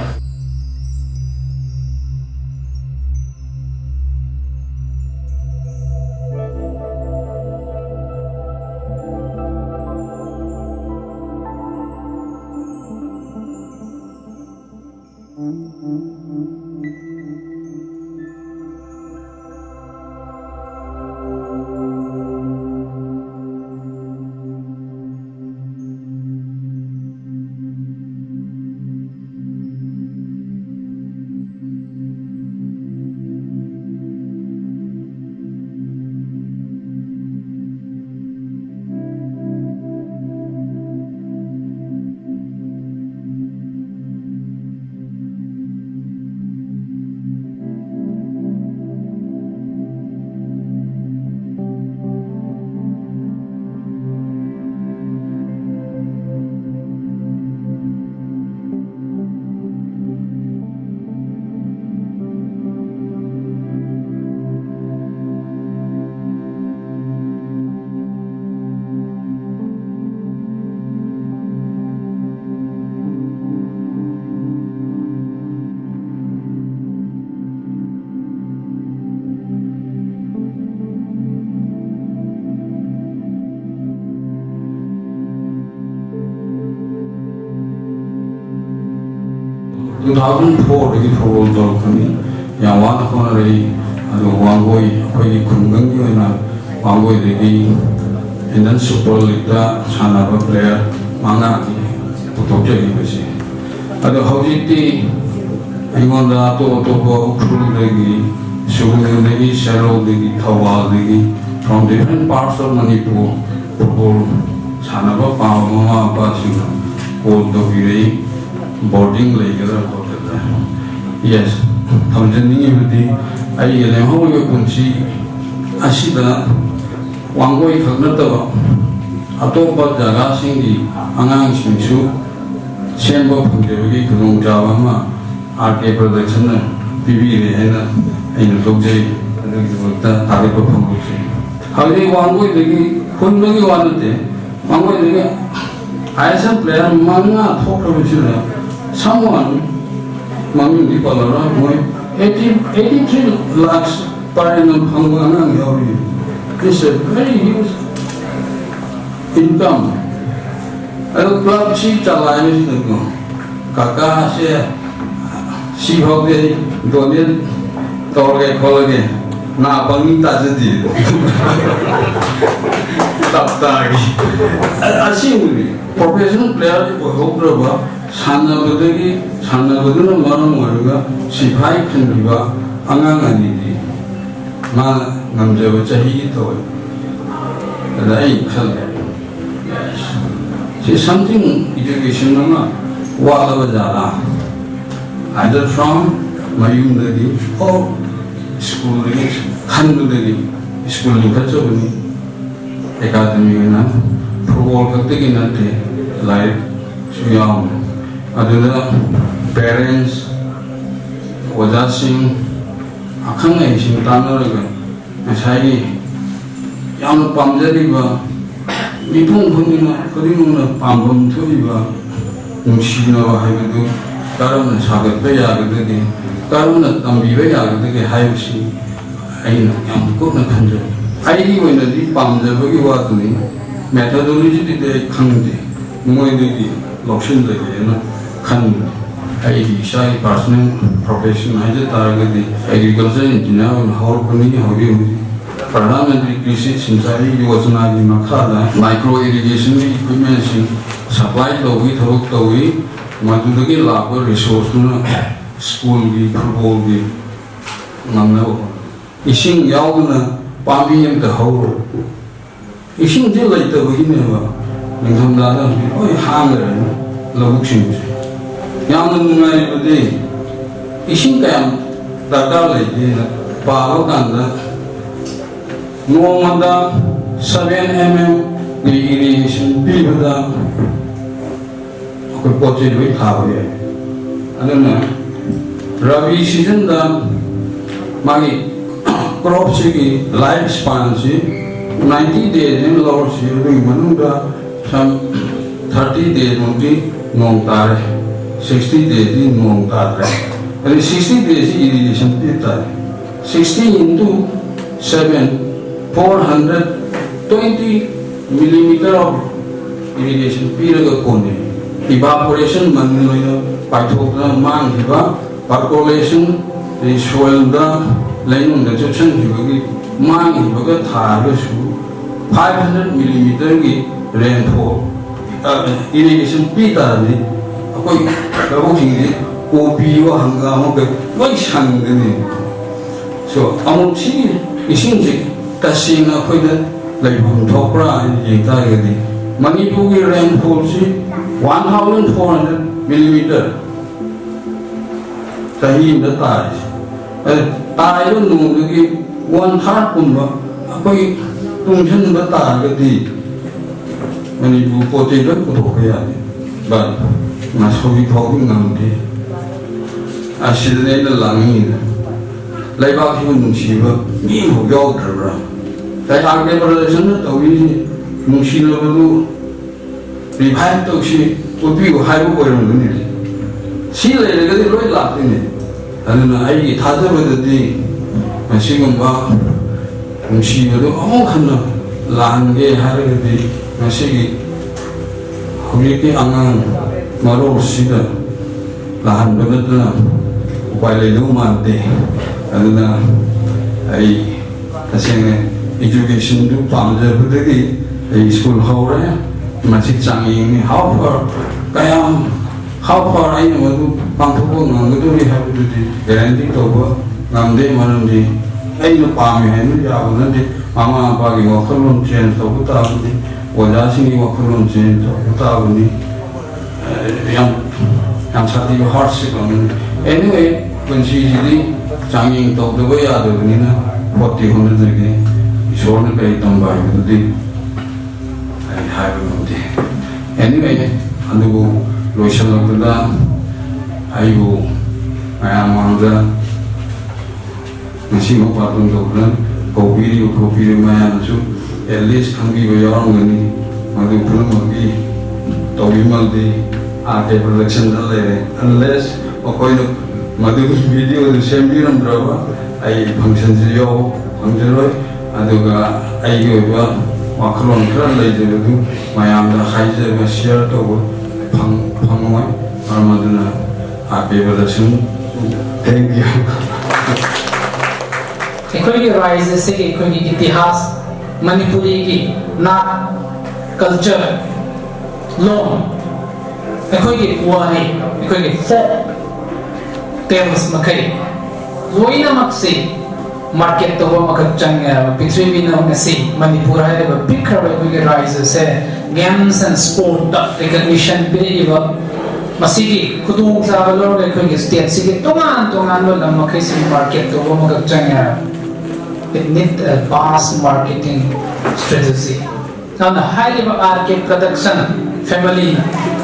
In 2004 the football company yang wan khona ri adu wangoi khoi khunggang gi na wangoi de Indian Super League da sanaba player manga ki putok je gi besi adu hauji ti aingon da to ko khul de gi shugul de gi sharo de gi thawa de gi from different parts of Manipur football sanaba pa mama pa sing ko do gi boarding layer yes thamjani budi ai ele ho yo kunchi asida wangoi khagna to atopa jaga singi angang singsu sembo phungde khulung jawa ma RK production na PV re hena ainu tokje adu ta tare ko phungse hali wangoi degi khunno gi wanate Mangoi de ISL player manga talk about someone Mami di Palara, 83 lakhs per annum Hangwanang Yori. This is a very huge income. I don't club she chalai Kaka she hope they don't get holiday. Na Bangita Zedi. Assuming professional player hope Sanabudagi, Sanabuduna Maramuga, Sipai Kandiva, Anganganidi, Ma Namjawachahi toy. And I tell yes. See something education or not, Walavajala, either from Mayundadi or school release, Handudadi, school in Kachavani, Academy, football Katikinate, like Suyam. Aduna parents wajasing akang ay sintana raga asai yang pamjari ba nipung phungina kadinuna pambam thoi ba nungsina ba haibu karamna sagat ba yagadi karamna tambi ba yagadi haibsi aina yang ko na khanja ai oina di pamjaba gi wa tuni methodology de khangde moi de lokshin de na Kan I say personal profession I just target agriculture engineer and how can you Pradhamantri Krishi Sinchay Yojana ki Makhala micro irrigation equipment supply to we thok to we madudagi labor resource na school ki football ki namna ising yauna pami yam ta ho ising je lai ta we ne ba ningam da da oi hang re labuk sing yang nungai budi ising kayam darkar lai de paro kanda Nomada 7 mm irrigation pibada aku poche duit khawe adana rabi season da magi crop sigi life span si 90 days in lower si ring manunda some 30 days mudi nong tare 60 days in nong tare and 60 days irrigation pita 60 into 7 420 millimeter of irrigation piraga kone evaporation mannoya paithokna manghiba percolation the soil da lainung da chupsan hibagi manghiba ga thaga su 500 millimeter gi rainfall irrigation pita ni akoi rabo jingi kopi wa hangama ga wai sangani so amuchi isinji Kasina Hoida, like Topra and Yitagadi. Manipugi rainfall 1,400 millimeter. Tahim the ties. I don't know to give 1/3 Pumba, a quay Tunjan the Targadi. Manipu potato Putoyani. But must be talking on the I should lay the Langina. Like about human Shiva, me who go to Tại ác cái relation đó tàu đi nung xin lo lu revive tàu xin tôi biết có hai bộ rồi nữa này xin lại cái gì lối lạc thế này anh nói ai cái tháo ra rồi thì mà xin ông bảo nung xin rồi ông khăn là làm cái hai cái gì mà xin cái hôm nay cái anh mà rồi xin là làm được là quay lại đúng mà thế anh nói ai ta xem này education to pamja budagi school hore masih changi ni how far I know to pangtho ngam to ni have to guarantee to ba ngamde maram di ai no pami hai no ya na di mama pa gi wa kholon chen to ta ni oja sing wa kholon chen to ta ni yang chati hardship on anyway when she di changi to the way ya do ni na 40 100 again Shortly paid on by the I have a anyway, and the lotion of the I go. I am one of the machine of Paodamkhol, copy my answer, at least can give your own money, madu pulmagi tobimaldi ake production dalle unless okoino madu video the same biram drama ai function yo function roi aduga ai go waklon kran lai jedu mayam da khaije ga share to phangmai armaduna ake production thank you ekhoi rise se ekhoi itihas manipuri ki na culture law ekhoi ki puani ekhoi ki folk tales makai loina makse market to makat changa prithvi na ngasi manipur hai ba bikra ba ekhoi ki rise se games and sport recognition biriba masigi khudung sa lor ekhoi ki state sigi tongan lo makai si market to makat changa. It needs a vast marketing strategy. Now, the high level arcade production family,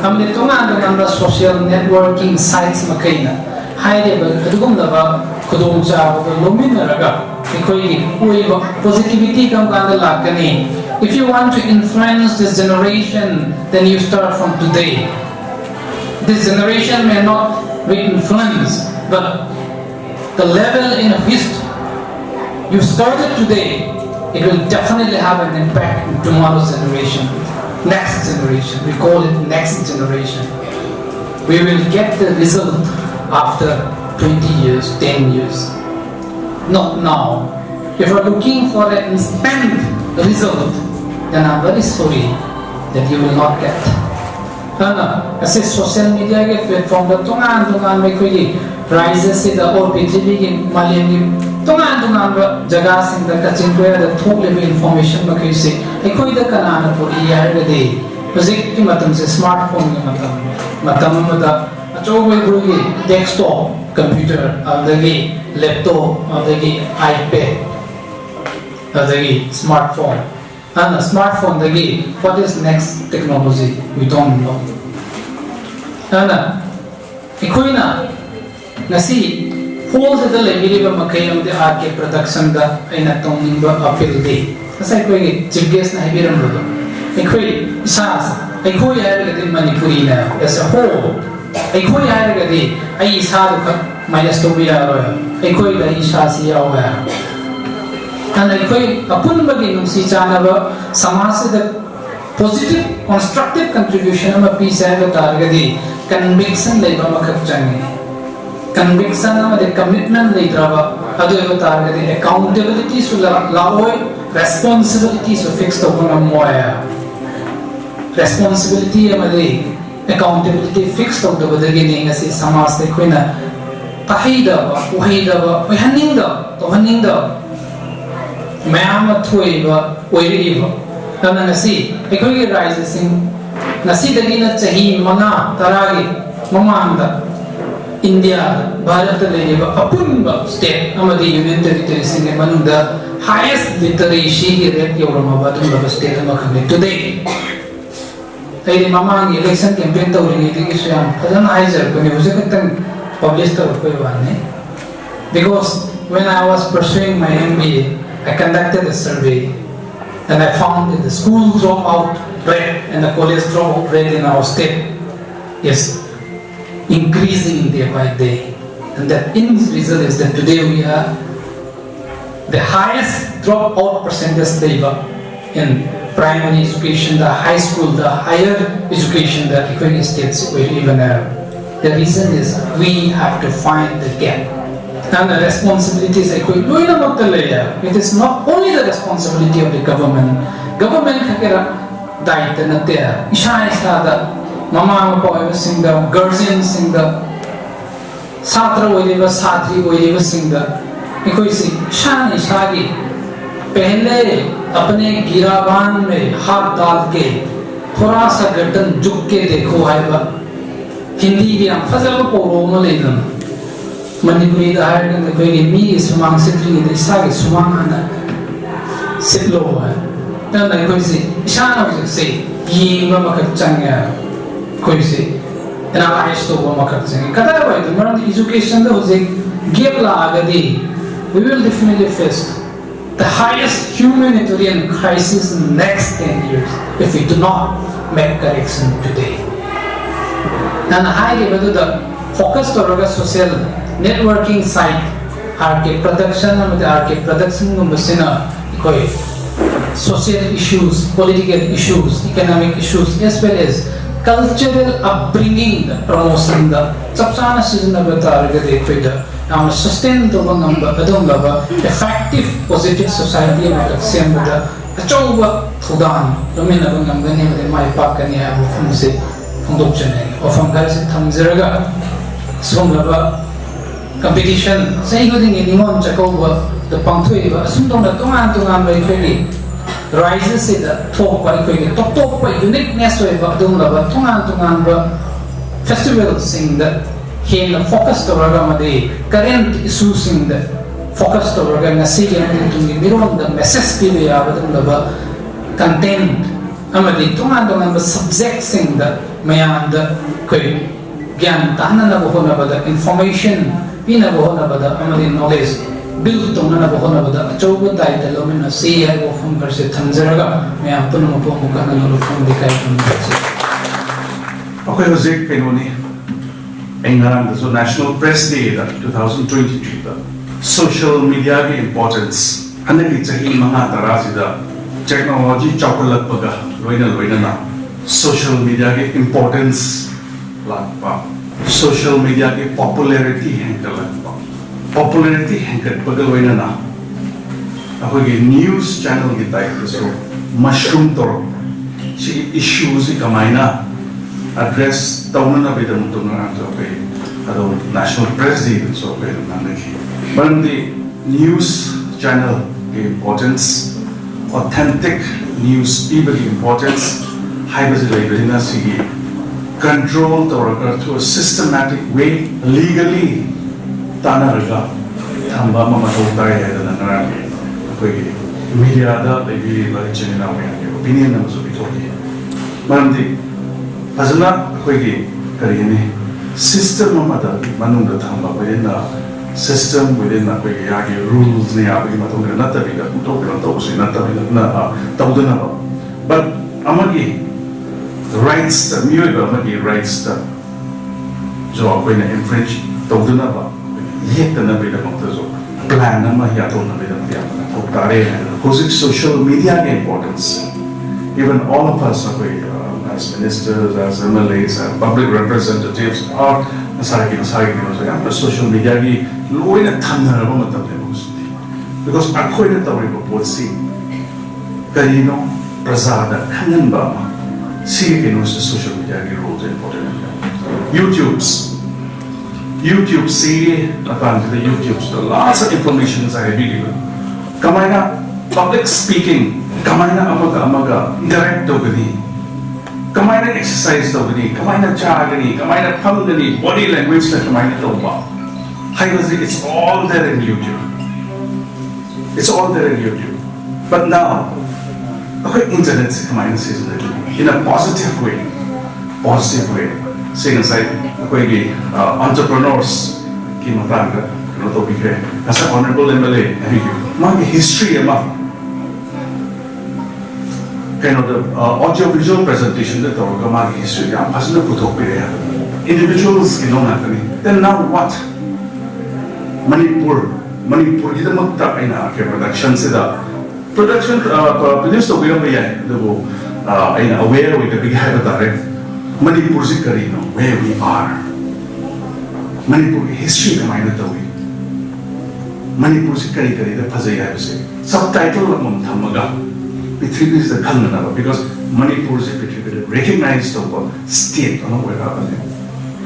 हमने तोंगा social networking sites मकैना high level अदुगुमदबा खुदों चाव लोमिन रगा इकोई positivity कम कांदा लागने. If you want to influence this generation, then you start from today. This generation may not be influenced, but the level in which you started today, it will definitely have an impact in tomorrow's generation, next generation. We call it next generation. We will get the result after 20 years, 10 years. Not now. If you are looking for an instant result, then I'm very sorry that you will not get. As a social media platform, the tongan may create rises in the old PTV Malian. Tongan jaga sing da kachin ko da thok level information ma kaise ekoi da kanana puri yar da de project ki matam se smartphone ki matam ma da acho we guru desktop computer adagi laptop adagi ipad adagi smartphone and smartphone dagi what is next technology we don't know ana ekoi na ngasi whole the level of Makayam the arcade production the in a toning appeal day. As I call it, chief guest Naibiran Rodo. I call it Sas, I call it Manipurina as a whole. I call it I saw minus Tobia royal. I call it Ishasi aware. And I call it upon Baginum Sichanava, Samasa the positive, constructive contribution of a piece of target, conviction labor Makapchani. Conviction and the commitment later the accountability to allow responsibility to fix the one more responsibility and accountability fixed of the beginning as is samas the queen tahida uhida uhaninda mayama thuiba oiriba kana nasi ekoi rises in nasi dagina chahi mana taragi mamanda India, Bharat Apunba state, Amadi Union Territory Singh among the highest literacy rate Yoramabatum state today. I Mamang election campaign to Ringisham, Adanizer, when he was published because when I was pursuing my MBA, I conducted a survey and I found that the school dropout rate and the college dropout rate in our state is increasing day by day, and that in result is that today we are the highest dropout percentage labor in primary education, the high school, the higher education, the equity states will even have. The reason is we have to find the gap. And the responsibilities it is not only the responsibility of the government. Government has daitya isha isa Mama Poy sing the guardian sing the Satra Wiliva Satri Wiliva sing the Nikoisi Shani Shagi Pehle Apne Giraban me Hat Dal Ke Thora sa Gatan Juk ke dekho haiba Hindi ki Fazal ko Roma Ledan Manipuri the higher than the very me is among Sitri the Sagi Sumana Sitlo then I go see Shana say Yi Mamakat Changa Koisi, and I used to go Makatsi. Katawa, the education that was a give la agadi, we will definitely face the highest humanitarian crisis in the next 10 years if we do not make correction today. And I give the focus to social networking site, RK production, social issues, political issues, economic issues, as well as cultural upbringing, promoting the subsana season of the sustain the effective positive society of the same with the Chatoira Fudan, Romendrajit, my Pakania from the Funduction or from Garrison Tamzeraga, Swamlava competition, saying anyone Chatoira, the Pantui, assumed on the Toman by Ferry. Rises in the talk by top by uniqueness of Badunga, Tungan festival sing the Hail focus to Ragamade, current issues in the focus to Raganasi and to the Miron, the message Badunga content, Amadi Tungan subjects in the Mayan the Gyan Tana Bohona, information, Pina Bohona, Amadi knowledge. Build to none of the Choba died the Lomina sea I go from Percy Tanzeraga, may I put them upon Mukana from the Kaitan. Okay, Jose Penoni, England, the National Press Day 2022, social media importance, and then it's a Himana Tarazida, technology Chapalapaga, Loina, social media importance, social media popularity, popularity hankered Pagawina na. Ako news channel kita so mushroom toro. Si issues kamay na address taon na bidang ito na ito ado National Press Day so pero nangyay. But the news channel importance, authentic news people importance, high visibility na sige control toro to a systematic way legally. Tana raga, thamba mamatau tayo na narami. Ako'y media da, maybe like channel na opinion na maso bitoki. Marandi, azuna ako'y kariyani system mamada manung da thamba pwede na system within ako'y yagi rules niya ako'y matong na natabi ka kuto pero tao si natabi na tao na ba. But amagi rights ta miyo iba amagi rights ta. So ako'y na infringe tao na ba. Yet na bida magtazo plan na mahiyato na bida magtazo tare because social media importance even all of us as ministers as MLAs and public representatives are asari so yam social media gi loi na thamna ba matam le because akhoi na tawri ko potsi karino prasada khanan ba si kino social media gi role important YouTube see upon the YouTube so lots of information is I video. Kamana public speaking, kamana amaga direct ogani. Kamana exercise ogani, kamana chagani, kamana pangani, body language na kamana toba. It's all there in YouTube. It's all there in YouTube. But now, okay, internet is kamana season in a positive way. Saying aside, entrepreneurs, Kimapanga, as an honorable MLA, my history about kind of the audio-visual presentation that our history, individuals, then now what? Manipur, kita magta production production produce to aware with the big habit. Manipur where we are. Manipur history kamay na tawi. Manipur kari the Pazaya subtitle Thamaga. Pitri is the Kalnana because Manipur is a recognized state. I don't know where happening.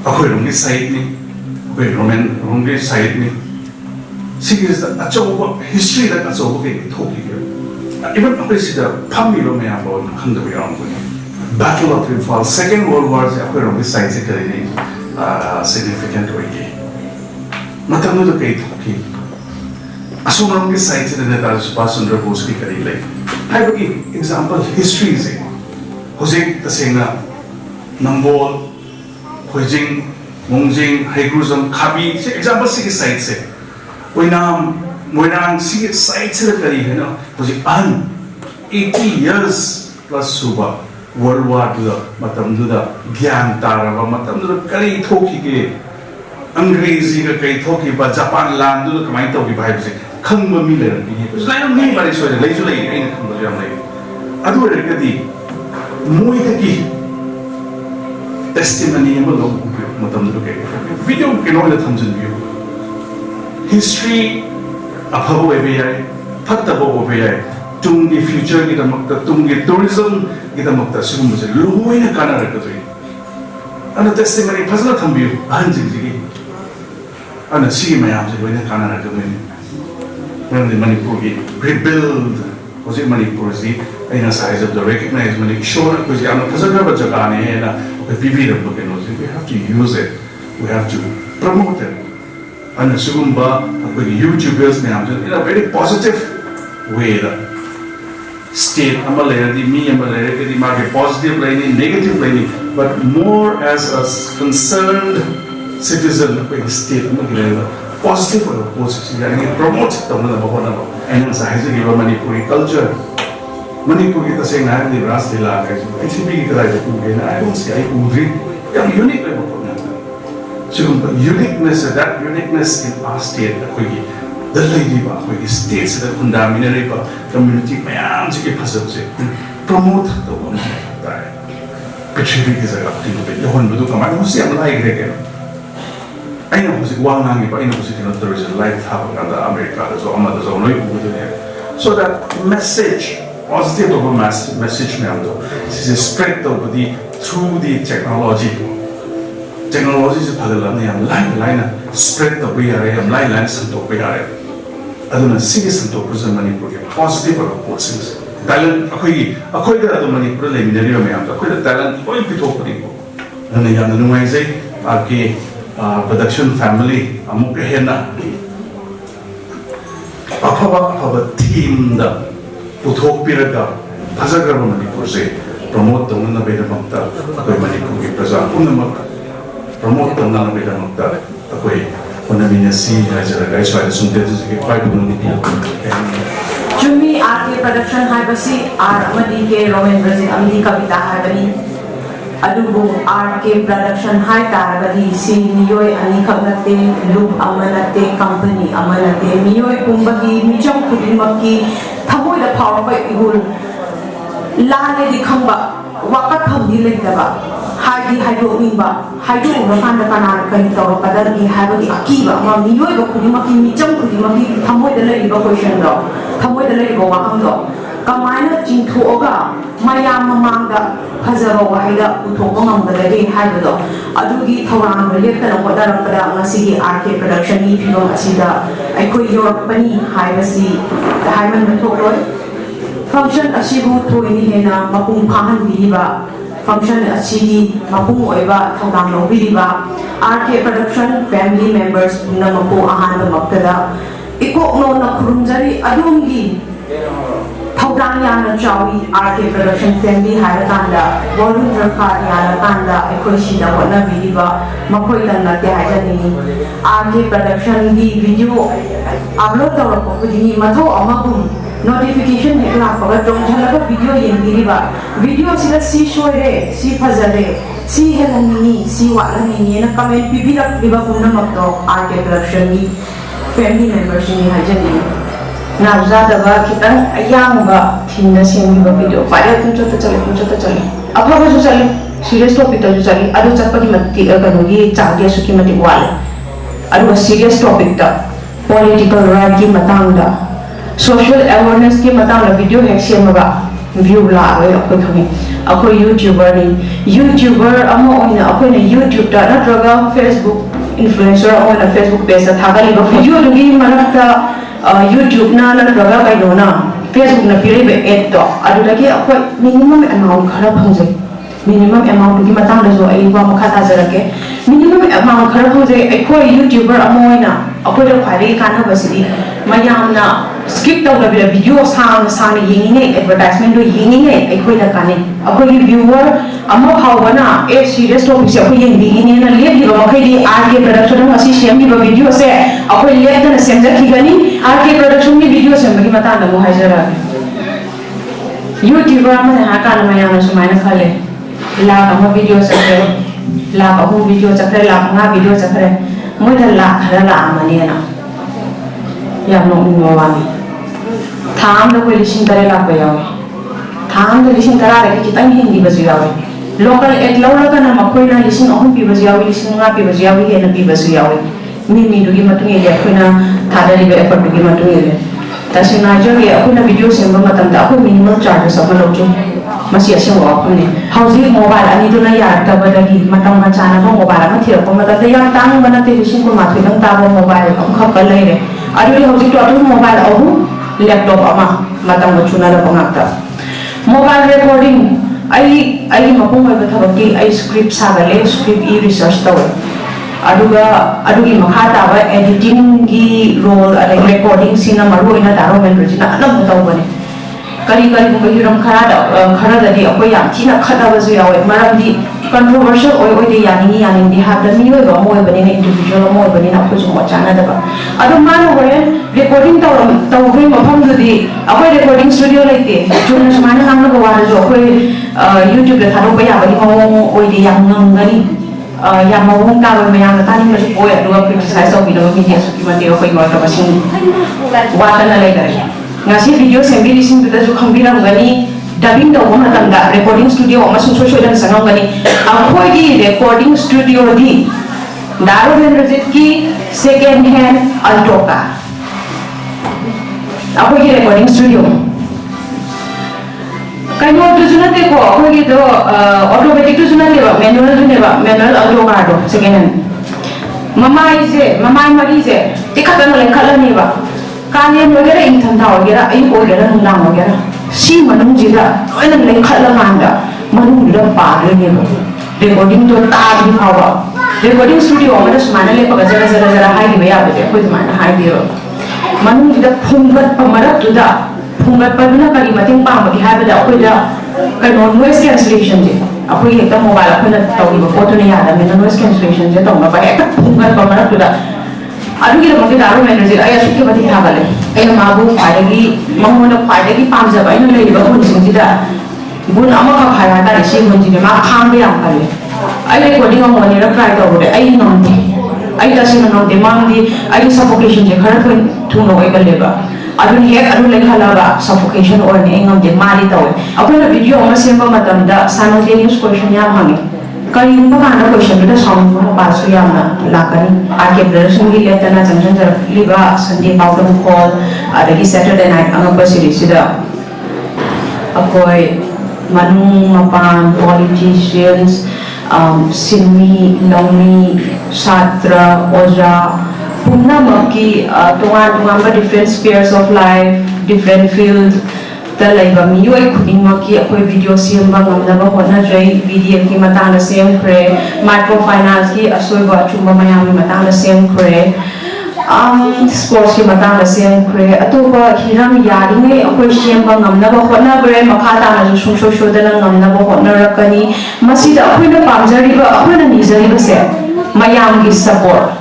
Ako'y side ni, ako'y Roman side ni. Sige is the history that that's over kay Toki here. Even ako'y sida pamilo may about kandawi around with Battle of Imphal, Second World War is a science significant way. Matano the Kate Hockey. Assume the science in the Subhash Chandra Bose Kari like. I will give example history is Jose the Sena, Nambol, Hojing, Mongjing, Haiguzam, Kabi, example six sites. We now Moirang si side sila kari hena kasi 80 years plus suba World War II matam duda gyan tara ba matam duda kari thoki ke Angrezi ka kari thoki ba Japan land duda kamay thoki ba hai khang ba mi le ni ko lai ni ba so lai so lai ai na khang ba jam lai adu re ka di moi ta ki testimony ma lo matam duda ke video ke no le thamjin view history अफब फतब Tungi future की तुंगी टूरिज्म की सिगुम्बसे लोइना कानारकदोइ अन टेस्टिमनी फजना थंबियु अहंजिगी अन सी मयाम से लोइना कानारकदोइ नंदि मणिपुर की रिबिल्ड होजे मणिपुर जी अइना साइज ऑफ द रिकॉग्नाइज मणि शोर को जी अन फजना जगह ने ना बीबी रब के no we have to use it we have to promote it and sugumba YouTubers in a very positive way state the me the market positive learning negative learning but more as a concerned citizen of the state positive or positive promote and Manipuri culture Manipuri the same the ras de la it's a big I don't see I unique uniqueness that uniqueness in our state the lady states that fundamental community mayam ji ke phasab se promote the one that picture is a thing be the one do kamai ho se am lai gre ke ai no se wang nang ba ai no se no there is a life happen in America so amada so no you do so that message positive of a message mayam do this is spread over the through the technology is padala ne am line spread the way are am line santo way are aduna sigi santo kuza Manipur ke positive or positive talent akoi da adu Manipur le minari me am akoi da talent oi pito kuri ko na ya nu mai sai aake production family amuk hena apaba team da puthok piraga bhajagar Manipur se promote dong na be da makta akoi Manipur ke praja punamak promote the non of the way when I mean a sea as a guy so I assume that is quite Jumi art production Hibasi art Madike Romendrajit Amdi Kavita Hibani Adubu art production high targadi si Miyoi Ani Kabnate Loop Amanate company Amanate Miyoi Pumbagi Mijam Kudimaki Thamoy the power by Igul Lale di Kamba Wakat Hamdi Lekaba Hadi Hydromiba, Hydro, Rafana, Kanito, Padaki, Havaki, Akiba, Mamio, Kudimaki, Mijam Kudimaki, Tamoy the lady of Ocean Dog, Tamoy the lady of Wahamdo, Kamana Jintu Oga, Mayama Manga, Hazaro, Haida, Utopam, the lady Hydro, Adugi, Taran, Reliefan of Wadara, Masigi, Arcade production, Ipino, Asida, I could Europe, Bani, Hibasi, the Hyman Metokoi, function Ashibu to Inihena, Mapum Pahan Viva. Function achigi mapung oiba thongdam lobiriba RK production family members namapo ahan maktada iko no na khurumjari adumgi thongdam yana chawi RK production family harakanda volunteer card yana kanda ekoi sida wana biriba makoi lanna te hajani RK production gi video upload tawra ko kudini matho amagum notification hekla paga jong jhala video yengiriba video sila si shoire si fazare si helani si walani na comment pibila diba kunna makto RK production ni family members ni hajani na zada ba kita ayang ba thinda semi ba video pada tunjota chale apa ba chale serious topic ta chale adu chapagi matti kanogi chagya suki mati wale adu serious topic ta political right ki matangda social awareness के मतलब वीडियो है शेयर में बा view ला आगे आपको थोड़ी आपको YouTuber अमो इन्हें आपको ने YouTube टा ना ड्रगा Facebook influencer और ना Facebook पेज था का लिबा वीडियो लगी मतलब ता YouTube ना ड्रगा का इन्होंने Facebook ना फिर भी ad तो अरु लगी आपको minimum amount खराब हो जाए minimum amount की मतलब जो आई वो मखाता जरा के minimum amount खराब हो जाए आपको YouTuber अमो इन्हें आपको जो फायदे काना बसली मयाम ना skip tawla bila video sang yinginge advertisement do yinginge aikoi na kane akoi viewer amo hawna a serious topic se akoi yinginge na le diba makai di RK production ma si shem diba video se akoi le na semja khigani RK production की वीडियो से मगी मता नमो हाजरा YouTuber में हाकार में याना सुमाइना खाले लाख अमो वीडियो चक्रे लाख अमो वीडियो चक्रे लाख ना वीडियो चक्रे मुझे लाख हरा ला आमनी है ना या नो मोवानी थाम तो कोई लिशिंग करे लाख पे यावे थाम तो लिशिंग करा रहे कि कितना हिंदी बजी यावे local at lower than a makoina listening on people listening up because yawi and people yawi mimi to give a to me kuna tadari effort to give a to me that's in Nigeria kuna videos in Ramadan the minimal charges of a lojo must yes you walk on it how's it mobile I need to know yard cover the heat matama chana mobile material from the young town when I take a material tabo mobile on couple later I really hope to do mobile or laptop ama matama chuna the pomata mobile recording I mapung ay bathabaki ay script sagale script research taw adugi makhata ba editing gi role like recording sina maru ina daro Romendrajit na anam taw bane kari ko hiram khara da di akoy yam thina khada ba zu yawe maram di controversial oi de yani di have the miyo ba mo bane na individual mo bane na ko mo chana da ba adu mano hore recording taw hoi mafam du di akoy recording studio like de juna samana namna ko wala jo akoy YouTube le tharo ba ya ba mo oi de yang ngani yang mau ka ba me yang tani ma ko ya do criticize of video media so ki ma de akoy wa ka ba sin wa ta na lai gari ngasi video sembi lisin tu ju khambira ngani dubbing da wama tanda recording studio ama sun social dan sangaw ngani akoy gi recording studio di daro Romendrajit ki second hand alto ka akoy gi recording studio kaino to junate ko akoy gi do automatic to junate ba manual alto ka do second hand mamai mari je tikatan le khala ni ba कानियन वगैरह इंथन था वगैरह आई वगैरह नुनांग वगैरह सी मनुंग जिला ऐन लें खला मांगा मनुंग जिला पार लेंगे वो recording तो तार भी खावा recording studio में तो समाने ले पका जरा हाई दिया यार बच्चे कोई समाने हाई दिया मनुंग जिला फुंगत पमरा तुदा फुंगत पर बिना करी मतिंग पाम की हाई बजा कोई जा कहीं noise cancellation जे आपको ये तो मोबाइल आपने तो ये फोटो नहीं आता मैंने noise cancellation जे तो मैं पाया फुंगत पमरा तुदा अरुगी लोगों के दारू Romendrajit आया सुखी बती था वाले ऐन माबू फाड़ेगी मम्मों ने फाड़ेगी पांच जब ऐन ले लिया बुन सिंजिदा बुन अम्मा का फाड़ा था इसी बुन जिने माँ खाम भी आम करे ऐन recording हम वाले रख रहा है तो बोले ऐन नॉन्टी ऐन तस्वीर नॉन्टी माम दी ऐन suffocation जे खड़ा कोई थूनो कोई कर लेगा अरुण हेक अरुण ले खला बा suffocation और ने ऐन नॉन्टी मारी तो अपने ना वीडियो हमें सिंपल मतलब दा simultaneous question या भांगे कई उनका खाना क्वेश्चन भी तो साउंड में पास हुआ ना लाकर आके प्रदर्शन की लेते ना जंक्शन जब लिबा संडे पाउडमखोल अरे सैटरडे नाइट अंगप सीरीज इधर अकोई मनु मपान पॉलिटिशियंस सिमी लौनी छात्र ओजा पुन्ना मक्की तुआन बा different spheres of life different field तलाइबा मियोय खुदिंगमकी अखोय वीडियो सेमबा ngamnaba hotnajai video ki matangda sem khre microfinance ki asoiba chumba mayam ki matangda sem khre sports ki matangda sem khre atoba hiram yaringai akhoi semba ngamnaba hotnabre makhata na sungsho shodana ngamnaba hotnarakani masida akhoi na pamjariba akhoi na nijariba se mayam ki support